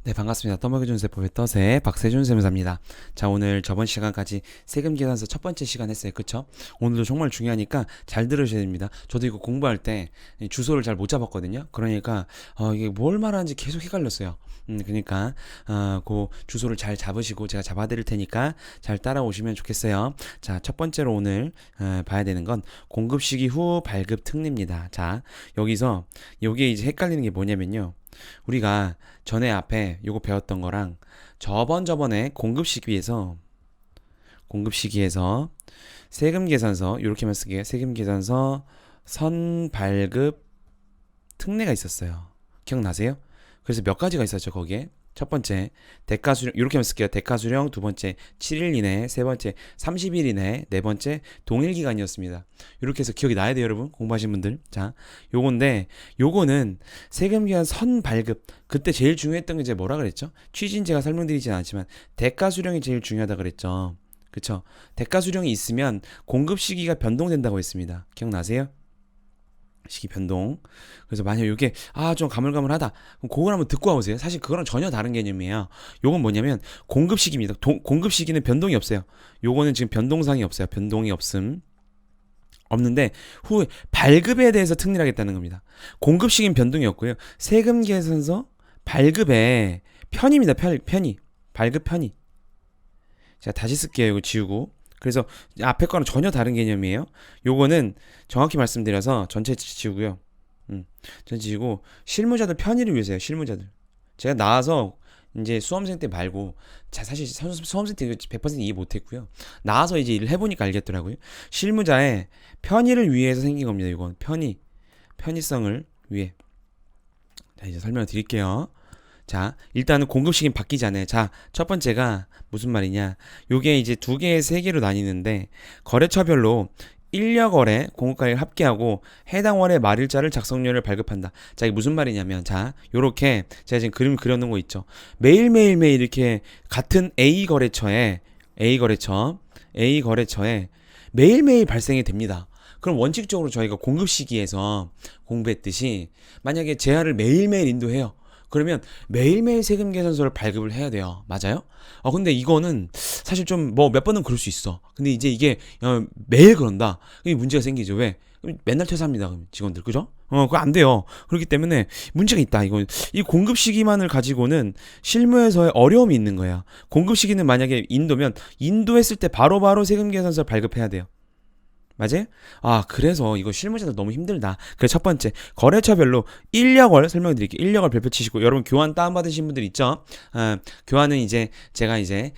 네, 반갑습니다. 떠먹여준 세법의 떠세 박세준 세무사입니다. 자, 오늘 저번 시간까지 세금 계산서 첫 번째 시간 했어요. 그쵸? 오늘도 정말 중요하니까 잘 들으셔야 됩니다. 저도 이거 공부할 때 주소를 잘 못 잡았거든요. 그러니까 이게 뭘 말하는지 계속 헷갈렸어요. 그러니까 그 주소를 잘 잡으시고 제가 잡아드릴 테니까 잘 따라오시면 좋겠어요. 자, 첫 번째로 오늘 봐야 되는 건 공급 시기 후 발급 특례입니다. 자, 여기서 여기에 이제 헷갈리는 게 뭐냐면요. 우리가 전에 앞에 요거 배웠던 거랑 저번에 공급 시기에서 세금 계산서 요렇게만 쓸게요. 세금 계산서 선발급 특례가 있었어요. 기억나세요? 그래서 몇 가지가 있었죠, 거기에. 첫 번째, 대가수령, 이렇게만 쓸게요. 대가수령, 두 번째, 7일 이내, 세 번째, 30일 이내, 네 번째, 동일기간이었습니다. 이렇게 해서 기억이 나야 돼요, 여러분. 공부하신 분들. 자, 요거는 세금기한 선발급. 그때 제일 중요했던 게 이제 뭐라 그랬죠? 취지는 제가 설명드리진 않지만, 대가수령이 제일 중요하다 그랬죠. 그쵸? 대가수령이 있으면 공급 시기가 변동된다고 했습니다. 기억나세요? 시기 변동. 그래서 만약 이게 좀 가물가물하다. 그럼 그걸 한번 듣고 와보세요. 사실 그거랑 전혀 다른 개념이에요. 요건 뭐냐면 공급 시기입니다. 공급 시기는 변동이 없어요. 요거는 지금 변동상이 없어요. 변동이 없는데 후에 발급에 대해서 특례를 하겠다는 겁니다. 공급 시기는 변동이 없고요. 세금 계산서 발급에 편입니다. 편의. 발급 편의. 제가 다시 쓸게요. 이거 지우고. 그래서 앞에 거랑 전혀 다른 개념이에요. 요거는 정확히 말씀드려서 전체 지우고요. 전체 지우고 실무자들 편의를 위해서요. 실무자들. 제가 나와서 이제 수험생 때 말고 사실 수험생 때 100% 이해 못했고요. 나와서 이제 일을 해보니까 알겠더라고요. 실무자의 편의를 위해서 생긴 겁니다. 이건 편의성을 위해. 자, 이제 설명을 드릴게요. 자, 일단은 공급 시기는 바뀌지 않아요. 자, 첫 번째가 무슨 말이냐. 요게 이제 두 개, 세 개로 나뉘는데, 거래처별로 인력거래, 공급가액을 합계하고 해당 월의 말일자를 작성료를 발급한다. 자, 이게 무슨 말이냐면, 자, 요렇게 제가 지금 그림 그려놓은 거 있죠. 매일 이렇게 같은 A 거래처에 매일매일 발생이 됩니다. 그럼 원칙적으로 저희가 공급 시기에서 공부했듯이 만약에 재화를 매일매일 인도해요. 그러면 매일매일 세금 계산서를 발급을 해야 돼요. 맞아요? 근데 이거는 사실 좀 뭐 몇 번은 그럴 수 있어. 근데 이제 이게 매일 그런다. 이게 문제가 생기죠. 왜? 맨날 퇴사합니다. 그럼 직원들. 그죠? 그거 안 돼요. 그렇기 때문에 문제가 있다. 이 공급 시기만을 가지고는 실무에서의 어려움이 있는 거야. 공급 시기는 만약에 인도면 인도했을 때 바로바로 세금 계산서 발급해야 돼요. 맞아요? 그래서 이거 실무자들 너무 힘들다. 그래서 첫 번째, 거래처별로 인력을 설명해 드릴게요. 인력을 별표 치시고, 여러분 교환 다운받으신 분들 있죠? 교환은 이제, 제가 이제,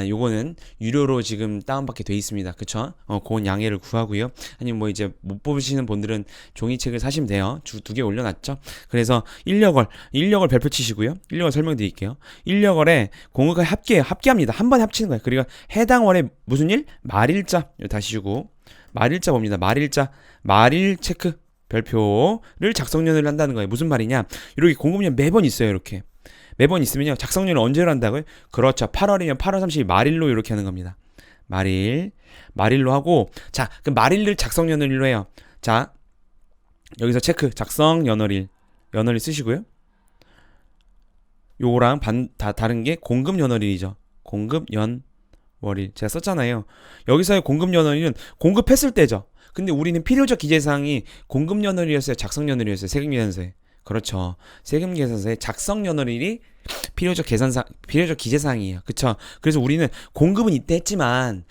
요거는 유료로 지금 다운받게 돼 있습니다. 그쵸? 그건 양해를 구하고요. 아니면 뭐 이제 못 뽑으시는 분들은 종이책을 사시면 돼요. 두 개 올려놨죠? 그래서 인력을 별표 치시고요. 인력을 설명해 드릴게요. 인력월에 공급과 합계합니다. 한 번에 합치는 거예요. 그리고 해당 월에 무슨 일? 말일자. 다시 주고. 말일자 봅니다. 말일 체크 별표를 작성년을 한다는 거예요. 무슨 말이냐? 이렇게 공급년 매번 있어요. 이렇게 매번 있으면요. 작성년을 언제로 한다고요? 그렇죠. 8월이면 8월 30일 말일로 이렇게 하는 겁니다. 말일로 하고, 자, 그 말일을 작성년일로 해요. 자, 여기서 체크 작성 연월일 쓰시고요. 요거랑 다른 게 공급 연월일이죠. 공급 월일 제가 썼잖아요. 여기서의 공급 연월일은 공급했을 때죠. 근데 우리는 필요적 기재사항이 공급 연월일이었어요, 작성 연월일이었어요. 세금 계산서에. 그렇죠. 세금 계산서에 작성 연월일이 필요적 기재사항이에요. 그쵸? 그래서 우리는 공급은 이때 했지만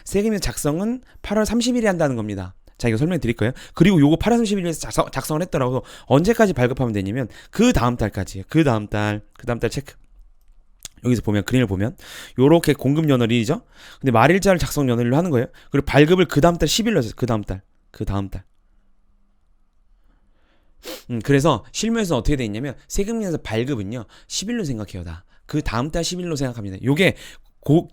세금의 작성은 8월 30일에 한다는 겁니다. 자, 이거 설명 드릴 거예요. 그리고 요거 8월 30일에 작성을 했더라고. 언제까지 발급하면 되냐면 그 다음 달까지예요. 그 다음 달 체크. 여기서 보면 그림을 보면 요렇게 공급 연월일이죠. 근데 말일자를 작성 연월일로 하는 거예요. 그리고 발급을 그 다음 달 10일로 했어요. 그 다음 달. 그래서 실무에서 어떻게 돼 있냐면 세금에서 발급은요 10일로 생각해요. 다 그 다음 달 10일로 생각합니다. 요게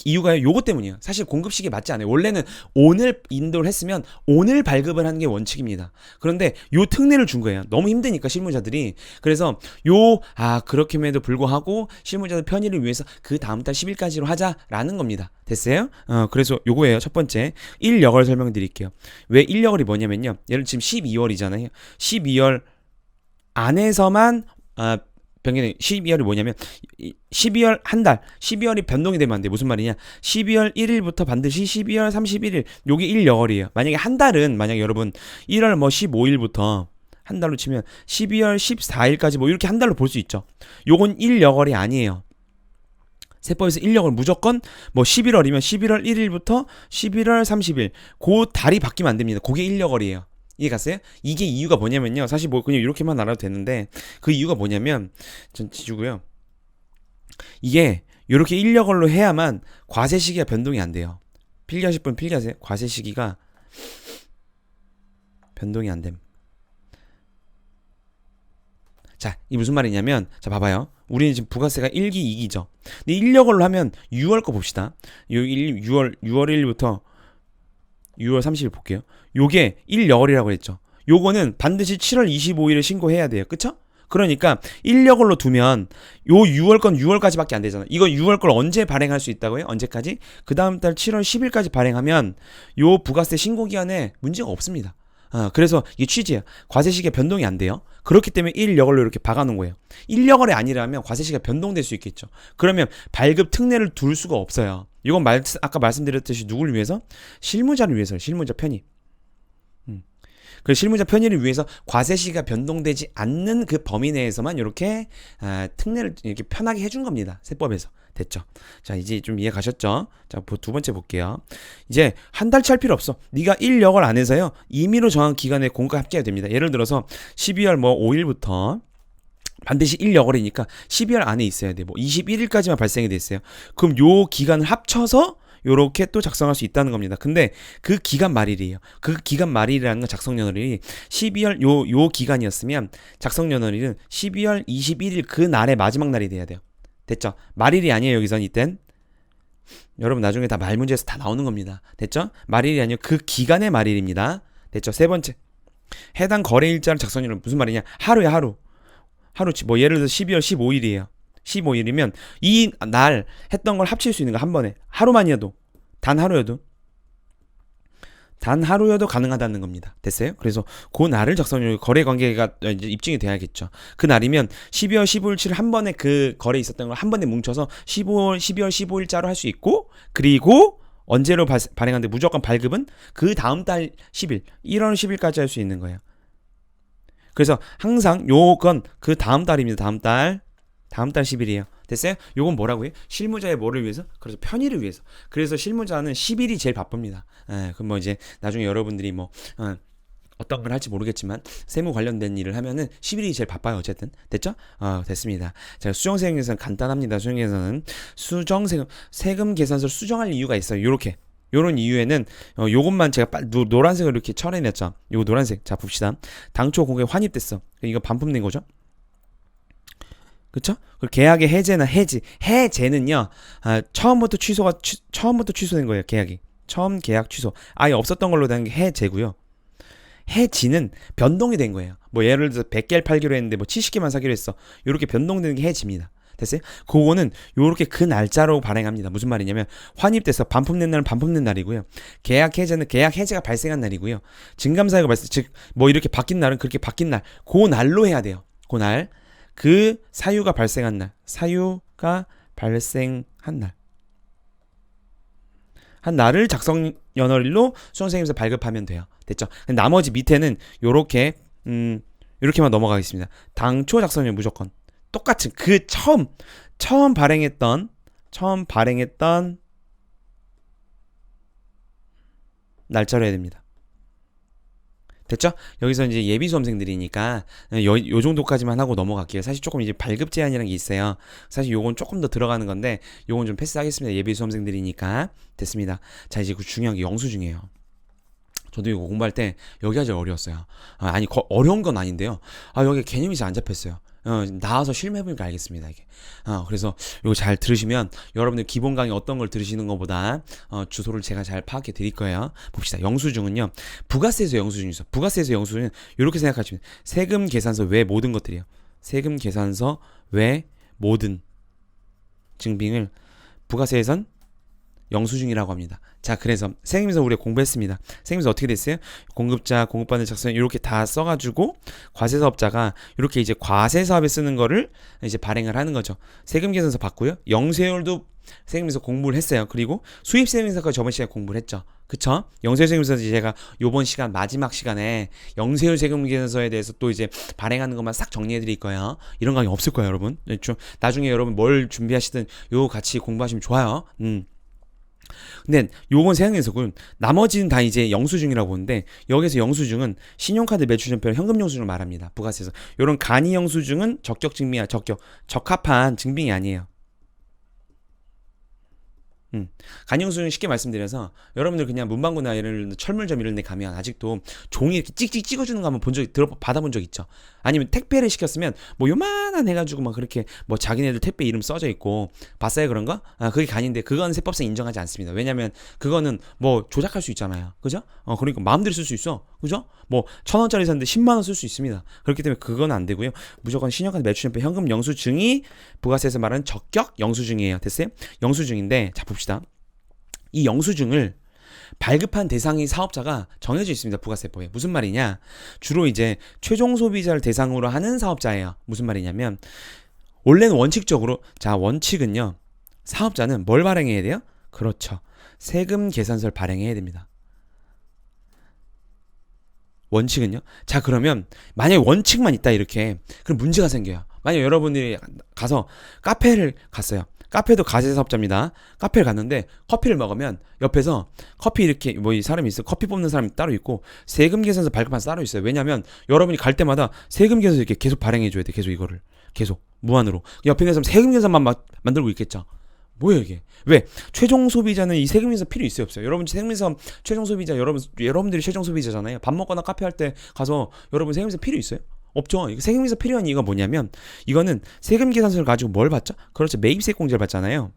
이유가 요거 때문이에요. 사실 공급 시기 맞지 않아요. 원래는 오늘 인도를 했으면 오늘 발급을 하는 게 원칙입니다. 그런데 요 특례를 준 거예요. 너무 힘드니까 실무자들이. 그래서 그렇게에도 불구하고 실무자들 편의를 위해서 그 다음 달 10일까지로 하자라는 겁니다. 됐어요? 그래서 요거예요. 첫 번째 1여월 설명드릴게요. 왜 1여월이 뭐냐면요. 예를 지금 12월이잖아요. 12월 안에서만 변경이 12월이 뭐냐면 12월 한 달, 12월이 변동이 되면 안 돼. 무슨 말이냐? 12월 1일부터 반드시 12월 31일 요게 1여월이에요. 만약에 한 달은 만약에 여러분 1월 뭐 15일부터 한 달로 치면 12월 14일까지 뭐 이렇게 한 달로 볼 수 있죠. 요건 1여월이 아니에요. 세법에서 1력을 무조건 뭐 11월이면 11월 1일부터 11월 30일 그 달이 바뀌면 안 됩니다. 그게 1력월이에요. 이해 갔어요? 이게 이유가 뭐냐면요. 사실 뭐 그냥 이렇게만 알아도 되는데 그 이유가 뭐냐면 전 지주고요. 이게 이렇게 1력월로 해야만 과세 시기가 변동이 안 돼요. 필기하실 분 필기하세요. 과세 시기가 변동이 안 됨. 자, 이 무슨 말이냐면 자 봐봐요. 우리는 지금 부가세가 1기 2기죠. 근데 1력월로 하면 6월 거 봅시다. 요 6월 1일부터 6월 30일 볼게요. 요게 1력월이라고 했죠. 요거는 반드시 7월 25일에 신고해야 돼요. 그쵸? 그러니까 1력월로 두면 요 6월 건 6월까지밖에 안 되잖아. 이거 6월 걸 언제 발행할 수 있다고요? 언제까지? 그 다음 달 7월 10일까지 발행하면 요 부가세 신고 기한에 문제가 없습니다. 그래서 이게 취지야. 과세시기가 변동이 안 돼요. 그렇기 때문에 1력월로 이렇게 박아놓은 거예요. 1력월이 아니라면 과세시기가 변동될 수 있겠죠. 그러면 발급 특례를 둘 수가 없어요. 이건 아까 말씀드렸듯이 누구를 위해서? 실무자를 위해서요. 실무자 편의. 그 실무자 편의를 위해서 과세시기가 변동되지 않는 그 범위 내에서만 이렇게 특례를 이렇게 편하게 해준 겁니다. 세법에서. 됐죠? 자, 이제 좀 이해 가셨죠? 자, 두 번째 볼게요. 이제 한 달치 할 필요 없어. 네가 1력월 안에서요. 임의로 정한 기간에 공과 합계가 됩니다. 예를 들어서 12월 뭐 5일부터 반드시 1력월이니까 12월 안에 있어야 돼. 뭐 21일까지만 발생이 됐어요. 그럼 요 기간을 합쳐서 요렇게 또 작성할 수 있다는 겁니다. 근데 그 기간 말일이에요. 그 기간 말일이라는 건 작성연월일이 12월 요 기간이었으면 작성연월일은 12월 21일 그 날의 마지막 날이 돼야 돼요. 됐죠? 말일이 아니에요. 여기선 이땐 여러분 나중에 다 말 문제에서 다 나오는 겁니다. 됐죠? 말일이 아니에요. 그 기간의 말일입니다. 됐죠? 세 번째, 해당 거래일자를 작성연월 무슨 말이냐? 하루야 하루. 하루치 뭐 예를 들어 12월 15일이에요. 15일이면 이 날 했던 걸 합칠 수 있는 거 한 번에 하루만이어도 단 하루여도 가능하다는 겁니다. 됐어요? 그래서 그 날을 작성할 거래 관계가 이제 입증이 돼야겠죠. 그 날이면 12월 15일치를 한 번에 그 거래 있었던 걸 한 번에 뭉쳐서 12월 15일자로 할 수 있고 그리고 언제로 발행하는데 무조건 발급은 그 다음 달 10일 1월 10일까지 할 수 있는 거예요. 그래서 항상 요건 그 다음 달입니다. 다음 달 10일이에요. 됐어요? 요건 뭐라고 해요? 실무자의 뭐를 위해서? 그래서 편의를 위해서. 그래서 실무자는 10일이 제일 바쁩니다. 그럼 뭐 이제 나중에 여러분들이 뭐 어떤 걸 할지 모르겠지만 세무 관련된 일을 하면은 10일이 제일 바빠요. 어쨌든 됐죠? 됐습니다. 자, 수정세금에서는 간단합니다. 수정세금 세금 계산서를 수정할 이유가 있어요. 요런 이유에는 요것만 제가 노란색으로 이렇게 칠해냈죠. 요거 노란색. 자, 봅시다. 당초 공개 환입됐어. 이거 반품된 거죠? 그쵸? 그리고 계약의 해제나 해제는요, 처음부터 취소된 거예요, 계약이. 처음 계약 취소. 아예 없었던 걸로 된 게 해제고요. 해지는 변동이 된 거예요. 뭐 예를 들어서 100개를 팔기로 했는데 뭐 70개만 사기로 했어. 요렇게 변동되는 게 해지입니다. 됐어요? 그거는 요렇게 그 날짜로 발행합니다. 무슨 말이냐면, 환입돼서 반품된 날은 반품된 날이고요. 계약 해제는 계약 해제가 발생한 날이고요. 증감사유가 뭐 이렇게 바뀐 날은 그렇게 바뀐 날. 그 날로 해야 돼요. 그 날. 그 사유가 발생한 날. 한 날을 작성연월일로 수험생님께서 발급하면 돼요. 됐죠? 나머지 밑에는 요렇게만 넘어가겠습니다. 당초 작성연월 무조건 똑같은 그 처음 발행했던 날짜로 해야 됩니다. 됐죠? 여기서 이제 예비 수험생들이니까 요 정도까지만 하고 넘어갈게요. 사실 조금 이제 발급 제한이라는 게 있어요. 사실 요건 조금 더 들어가는 건데 요건 좀 패스하겠습니다. 예비 수험생들이니까. 됐습니다. 자, 이제 그 중요한 게 영수증이에요. 저도 이거 공부할 때 여기가 제일 어려웠어요. 어려운 건 아닌데요. 여기 개념이 잘 안 잡혔어요. 나와서 실무해보니까 알겠습니다, 이게. 그래서 이거 잘 들으시면 여러분들 기본 강의 어떤 걸 들으시는 것보다 주소를 제가 잘 파악해 드릴 거예요. 봅시다. 영수증은요, 부가세에서 영수증이 있어. 부가세에서 영수증은 이렇게 생각하시면 세금 계산서 외 모든 것들이에요. 세금 계산서 외 모든 증빙을 부가세에선 영수증이라고 합니다. 자, 그래서 세금에서 우리가 공부했습니다. 세금에서 어떻게 됐어요? 공급자, 공급받는 작성 이렇게 다 써가지고 과세사업자가 이렇게 이제 과세사업에 쓰는 거를 이제 발행을 하는 거죠. 세금 계산서 봤고요. 영세율도 세금에서 공부를 했어요. 그리고 수입세금에서까지 저번 시간에 공부를 했죠. 그쵸? 영세율 세금에서 제가 요번 시간 마지막 시간에 영세율 세금 계산서에 대해서 또 이제 발행하는 것만 싹 정리해 드릴 거예요. 이런 강의 없을 거예요, 여러분. 나중에 여러분 뭘 준비하시든 요거 같이 공부하시면 좋아요. 근데 요건 세금계산서고 나머지는 다 이제 영수증이라고 보는데 여기서 영수증은 신용카드 매출전표 현금 영수증을 말합니다. 부가세에서 요런 간이 영수증은 적격 증빙이야. 적합한 증빙이 아니에요. 간영수증 쉽게 말씀드려서 여러분들 그냥 문방구나 이런 철물점 이런 데 가면 아직도 종이 이렇게 찍찍 찍어주는 거 한번 받아본 적 있죠. 아니면 택배를 시켰으면 뭐 요만한 해가지고 막 그렇게 뭐 자기네들 택배 이름 써져 있고 봤어요 그런 거? 그게 간인데 그건 세법상 인정하지 않습니다. 왜냐면 그거는 뭐 조작할 수 있잖아요. 그죠? 그러니까 마음대로 쓸 수 있어. 그죠? 뭐 1,000원짜리 샀는데 10만원 쓸 수 있습니다. 그렇기 때문에 그건 안 되고요. 무조건 신용카드 매출전표 현금 영수증이 부가세에서 말하는 적격 영수증이에요. 됐어요? 영수증인데 자 봅시다. 이 영수증을 발급한 대상의 사업자가 정해져 있습니다. 부가세법에. 무슨 말이냐? 주로 이제 최종 소비자를 대상으로 하는 사업자예요. 무슨 말이냐면 원래는 원칙적으로 원칙은요. 사업자는 뭘 발행해야 돼요? 그렇죠. 세금 계산서를 발행해야 됩니다. 원칙은요. 자, 그러면 만약에 원칙만 있다 이렇게 그럼 문제가 생겨요. 만약 여러분들이 가서 카페를 갔어요. 카페도 과세사업자입니다. 카페를 갔는데 커피를 먹으면 옆에서 커피 이렇게 뭐 이 사람이 있어. 커피 뽑는 사람이 따로 있고 세금 계산서 발급한 사람 따로 있어요. 왜냐면 여러분이 갈 때마다 세금 계산서 이렇게 계속 발행해 줘야 돼. 계속 이거를. 계속 무한으로. 옆에 있는 사람 세금 계산만 만들고 있겠죠. 뭐예요 이게? 왜? 최종 소비자는 이 세금 계산 필요 있어요 없어요? 여러분 세금 계산 최종 소비자 여러분들이 최종 소비자잖아요. 밥 먹거나 카페 할 때 가서 여러분 세금 계산 필요 있어요? 없죠. 세금 계산 필요한 이유가 뭐냐면 이거는 세금 계산서를 가지고 뭘 받죠? 그렇죠. 매입세 공제를 받잖아요.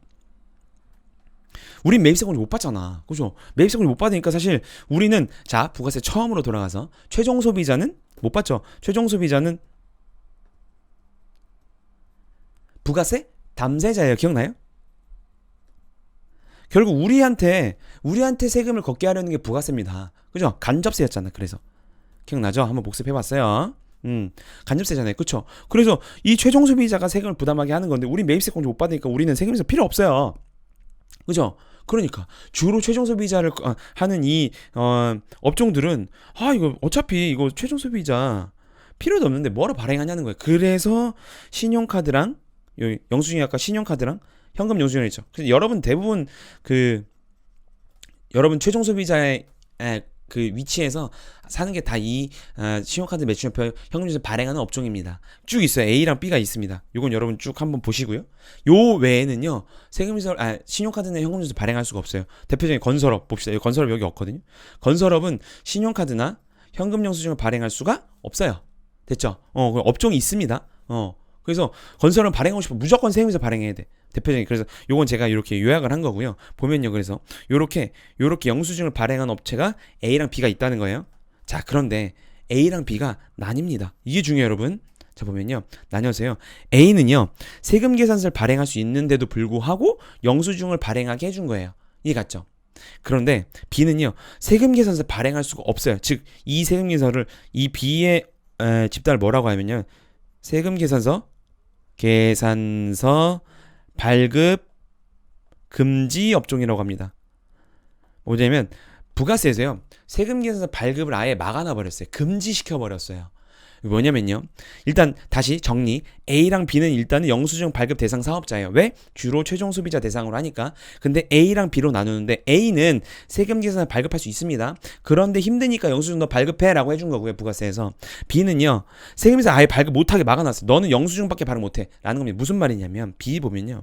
우린 매입세 공제 못 받잖아. 그죠? 매입세 공제 못 받으니까 사실 우리는 부가세 처음으로 돌아가서 최종 소비자는 못 받죠. 최종 소비자는 부가세 담세자예요. 기억나요? 결국 우리한테 세금을 걷게 하려는 게 부가세입니다. 그죠? 간접세였잖아. 그래서 기억나죠? 한번 복습해봤어요. 간접세잖아요. 그쵸? 그래서 이 최종 소비자가 세금을 부담하게 하는 건데 우리 매입세 공제 못 받으니까 우리는 세금에서 필요 없어요. 그죠? 그러니까 주로 최종 소비자를 하는 이 업종들은 이거 어차피 이거 최종 소비자 필요도 없는데 뭐로 발행하냐는 거예요. 그래서 신용카드랑 영수증이 아까 신용카드랑 현금 영수증이 있죠. 그래서 여러분 대부분 여러분 최종 소비자의 그 위치에서 사는 게 다 이 신용카드 매출표 현금영수증 발행하는 업종입니다. 쭉 있어요. A랑 B가 있습니다. 요건 여러분 쭉 한번 보시고요. 요 외에는요. 신용카드는 현금영수증 발행할 수가 없어요. 대표적인 건설업 봅시다. 건설업 여기 없거든요. 건설업은 신용카드나 현금영수증을 발행할 수가 없어요. 됐죠? 업종이 있습니다. 그래서 건설은 발행하고 싶으면 무조건 세금에서 발행해야 돼. 대표적인 그래서 요건 제가 이렇게 요약을 한 거고요. 보면요. 그래서 요렇게 영수증을 발행한 업체가 A랑 B가 있다는 거예요. 자, 그런데 A랑 B가 나뉩니다. 이게 중요해요, 여러분. 자, 보면요. 나뉘어서요. A는요. 세금 계산서를 발행할 수 있는데도 불구하고 영수증을 발행하게 해준 거예요. 이해 갔죠? 그런데 B는요. 세금 계산서 발행할 수가 없어요. 즉, 이 세금 계산서를 이 B의 집단을 뭐라고 하면요. 세금 계산서 발급 금지 업종이라고 합니다. 뭐냐면 부가세에서요. 세금 계산서 발급을 아예 막아놔 버렸어요. 금지시켜 버렸어요. 뭐냐면요. 일단 다시 정리. A랑 B는 일단은 영수증 발급 대상 사업자예요. 왜? 주로 최종 소비자 대상으로 하니까. 근데 A랑 B로 나누는데 A는 세금 계산을 발급할 수 있습니다. 그런데 힘드니까 영수증 너 발급해라고 해준 거고요. 부가세에서. B는요. 세금 계산 아예 발급 못하게 막아놨어요. 너는 영수증밖에 발급 못해. 라는 겁니다. 무슨 말이냐면 B 보면요.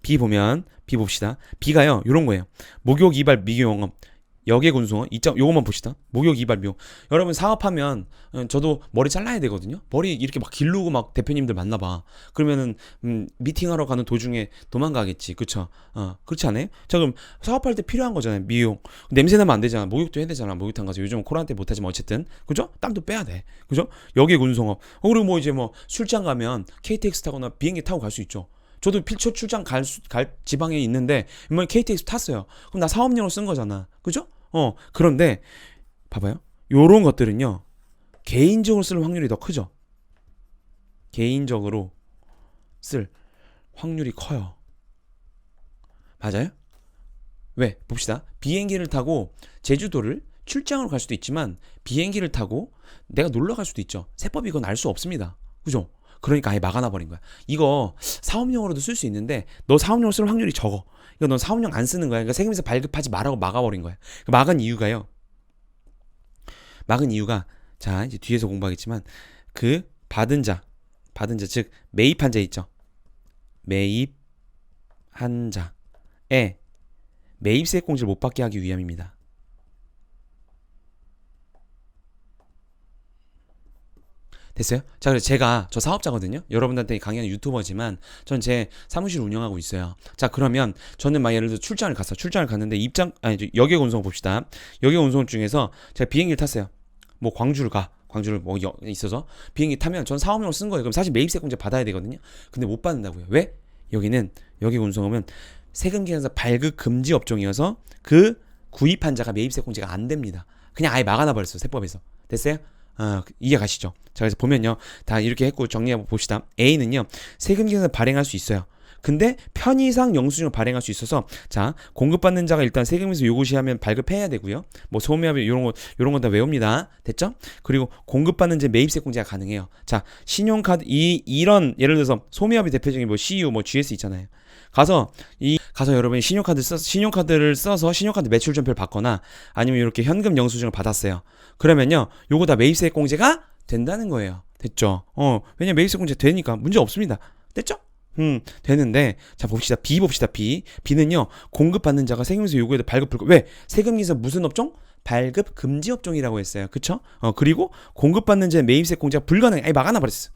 B 봅시다. B가요. 요런 거예요. 목욕, 이발, 미용업. 역외군수어 요것만 봅시다. 목욕, 이발, 미용. 여러분 사업하면 저도 머리 잘라야 되거든요. 머리 이렇게 막 기르고 막 대표님들 만나봐. 그러면은 미팅하러 가는 도중에 도망가겠지. 그쵸? 그렇지 않아요? 자, 그럼 사업할 때 필요한 거잖아요. 미용. 냄새 나면 안 되잖아. 목욕도 해야 되잖아. 목욕탕 가서 요즘 코로나 때 못하지만 어쨌든 그죠? 땀도 빼야 돼. 그죠? 역외군수업. 그리고 뭐 이제 뭐 출장 가면 KTX 타거나 비행기 타고 갈 수 있죠. 저도 필초 출장 갈 지방에 있는데 이번에 KTX 탔어요. 그럼 나 사업용으로 쓴 거잖아. 그죠? 그런데 봐봐요. 요런 것들은요. 개인적으로 쓸 확률이 더 크죠. 개인적으로 쓸 확률이 커요. 맞아요? 왜? 봅시다. 비행기를 타고 제주도를 출장으로 갈 수도 있지만 비행기를 타고 내가 놀러 갈 수도 있죠. 세법이 이건 알 수 없습니다. 그죠? 그러니까 아예 막아놔 버린 거야. 이거 사업용으로도 쓸 수 있는데 너 사업용으로 쓸 확률이 적어. 이거 넌 사업용 안 쓰는 거야. 그러니까 세금에서 발급하지 말라고 막아버린 거야. 막은 이유가요. 막은 이유가 자 이제 뒤에서 공부하겠지만 그 받은 자 즉 매입한 자 있죠. 매입한 자에 매입세 공제를 못 받게 하기 위함입니다. 됐어요? 자, 그래서 제가 저 사업자거든요. 여러분들한테 강의하는 유튜버지만 전 제 사무실 운영하고 있어요. 자, 그러면 저는 막 예를 들어 출장을 갔는데 여객 운송 봅시다. 여객 운송 중에서 제가 비행기를 탔어요. 뭐 광주를 뭐 있어서 비행기 타면 전 사업용으로 쓴 거예요. 그럼 사실 매입세 공제 받아야 되거든요. 근데 못 받는다고요. 왜? 여기는 여객 운송하면 세금 계산서 발급 금지 업종이어서 그 구입한 자가 매입세 공제가 안 됩니다. 그냥 아예 막아놔 버렸어요. 세법에서. 됐어요? 이해 가시죠? 자, 그래서 보면요. 다 이렇게 했고 정리해 봅시다. A는요. 세금 계산서 발행할 수 있어요. 근데 편의상 영수증을 발행할 수 있어서 자 공급받는 자가 일단 세금에서 요구시하면 발급해야 되고요. 뭐 소매합의 요런 건 다 외웁니다. 됐죠? 그리고 공급받는 자 매입세 공제가 가능해요. 자 신용카드 이런 예를 들어서 소매합의 대표적인 뭐 CU 뭐 GS 있잖아요. 가서 여러분이 신용카드를 써서 신용카드 매출 전표를 받거나 아니면 이렇게 현금 영수증을 받았어요. 그러면요 요거 다 매입세 공제가 된다는 거예요. 됐죠? 왜냐면 매입세 공제 되니까 문제 없습니다. 됐죠? 되는데 자 봅시다. B는요 공급받는 자가 세금에서 요구해도 발급 불가. 왜? 세금에서 무슨 업종? 발급 금지 업종이라고 했어요. 그쵸? 그리고 공급받는 자의 매입세 공제가 불가능해. 아예 막아놔 버렸어.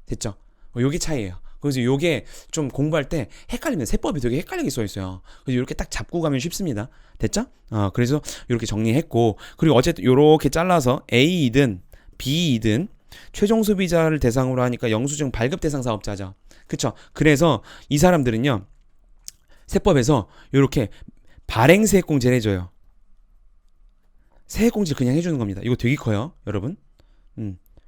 됐죠? 요게 차이예요. 그래서 요게 좀 공부할 때 헷갈리면 세법이 되게 헷갈리게 써 있어요. 그래서 이렇게 딱 잡고 가면 쉽습니다. 됐죠? 그래서 이렇게 정리했고 그리고 어쨌든 요렇게 잘라서 A이든 B이든 최종 소비자를 대상으로 하니까 영수증 발급 대상 사업자죠. 그쵸? 그래서 이 사람들은요 세법에서 이렇게 발행세액 공제를 해줘요. 세액 공제 그냥 해주는 겁니다. 이거 되게 커요, 여러분.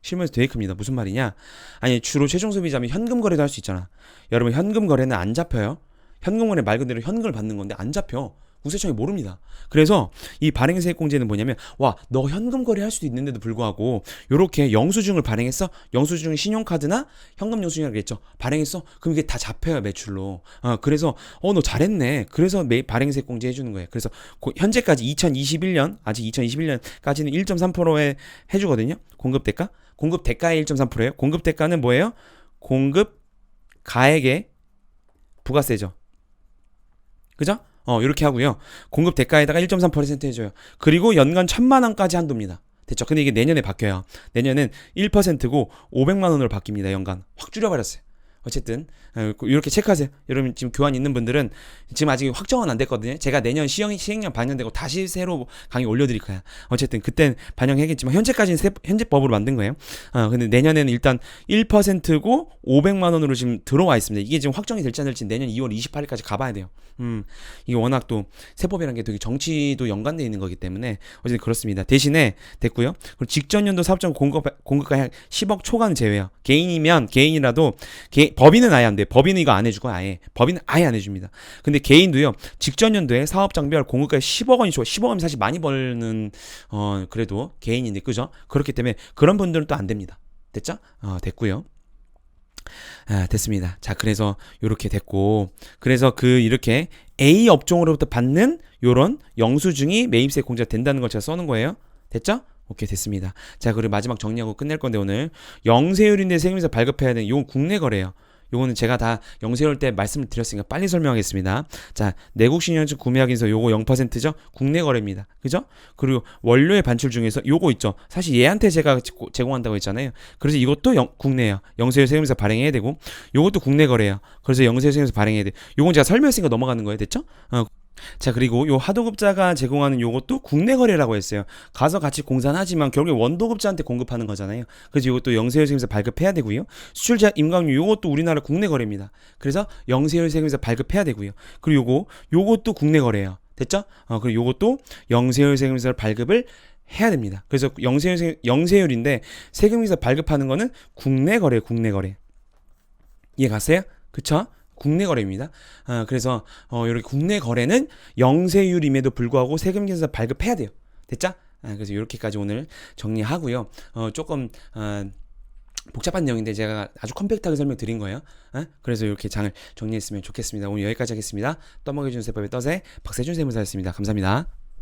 실무에서 되게 큽니다. 무슨 말이냐? 아니 주로 최종 소비자면 현금 거래도 할 수 있잖아. 여러분 현금 거래는 안 잡혀요. 현금 거래 말 그대로 현금을 받는 건데 안 잡혀. 국세청이 모릅니다. 그래서 이 발행세액 공제는 뭐냐면 와 너 현금 거래할 수도 있는데도 불구하고 요렇게 영수증을 발행했어. 영수증은 신용카드나 현금 영수증이라고 했죠. 발행했어. 그럼 이게 다 잡혀요 매출로. 그래서 너 잘했네. 그래서 발행세액 공제 해주는 거예요. 그래서 현재까지 2021년 아직 2021년까지는 1.3%에 해주거든요. 공급 대가의 1.3%예요. 공급 대가는 뭐예요? 공급 가액의 부가세죠. 그죠? 이렇게 하고요. 공급 대가에다가 1.3% 해줘요. 그리고 연간 1,000만 원까지 한도입니다. 됐죠? 근데 이게 내년에 바뀌어요. 내년은 1%고 500만 원으로 바뀝니다. 연간. 확 줄여버렸어요. 어쨌든 이렇게 체크하세요. 여러분 지금 교환 있는 분들은 지금 아직 확정은 안 됐거든요. 제가 내년 시행령 반영되고 다시 새로 강의 올려드릴 거야. 어쨌든 그땐 반영하겠지만 현재까지는 현재법으로 만든 거예요. 근데 내년에는 일단 1%고 500만 원으로 지금 들어와 있습니다. 이게 지금 확정이 될지 안 될지 내년 2월 28일까지 가봐야 돼요. 이게 워낙 또 세법이라는 게 되게 정치도 연관되어 있는 거기 때문에 어쨌든 그렇습니다. 대신에 됐고요. 그리고 직전 연도 사업장 공급가액 10억 초과는 제외야. 개인이면 개인이라도 법인은 아예 안 돼. 법인은 이거 안 해주고 아예. 법인은 아예 안 해줍니다. 근데 개인도요. 직전 연도에 사업장별 공급가액 10억 원이 좋아. 10억 원이면 사실 많이 벌는 그래도 개인인데 그죠? 그렇기 때문에 그런 분들은 또 안 됩니다. 됐죠? 됐고요. 됐습니다. 자, 그래서 요렇게 됐고 그래서 이렇게 A 업종으로부터 받는 요런 영수증이 매입세 공제가 된다는 걸 제가 써놓은 거예요. 됐죠? 오케이 됐습니다. 자 그리고 마지막 정리하고 끝낼 건데 오늘 영세율인데 세금에서 발급해야 되는 이건 국내 거래예요. 요거는 제가 다 영세율 때 말씀을 드렸으니까 빨리 설명하겠습니다. 자 내국 신용증 구매하기에서 요거 0%죠? 국내 거래입니다. 그죠? 그리고 원료의 반출 중에서 요거 있죠. 사실 얘한테 제가 제공한다고 했잖아요. 그래서 이것도 국내예요. 영세율 세금에서 발행해야 되고 요것도 국내 거래예요. 그래서 영세율 세금에서 발행해야 돼. 요건 제가 설명했으니까 넘어가는 거예요. 됐죠? 자, 그리고 요 하도급자가 제공하는 요것도 국내 거래라고 했어요. 가서 같이 공사는 하지만 결국에 원도급자한테 공급하는 거잖아요. 그래서 요것도 영세율 세금에서 발급해야 되고요. 수출자 임광유 요것도 우리나라 국내 거래입니다. 그래서 영세율 세금에서 발급해야 되고요. 그리고 요것도 국내 거래예요. 됐죠? 그리고 요것도 영세율 세금에서 발급을 해야 됩니다. 그래서 영세율인데 세금에서 발급하는 거는 국내 거래, 국내 거래. 이해 갔어요? 그쵸? 국내 거래입니다. 그래서 이렇게 국내 거래는 영세율임에도 불구하고 세금계에서 발급해야 돼요. 됐죠? 그래서 이렇게까지 오늘 정리하고요. 조금 복잡한 내용인데 제가 아주 컴팩트하게 설명드린 거예요. 그래서 이렇게 장을 정리했으면 좋겠습니다. 오늘 여기까지 하겠습니다. 떠먹여준 세법의 떠세 박세준 세무사였습니다. 감사합니다.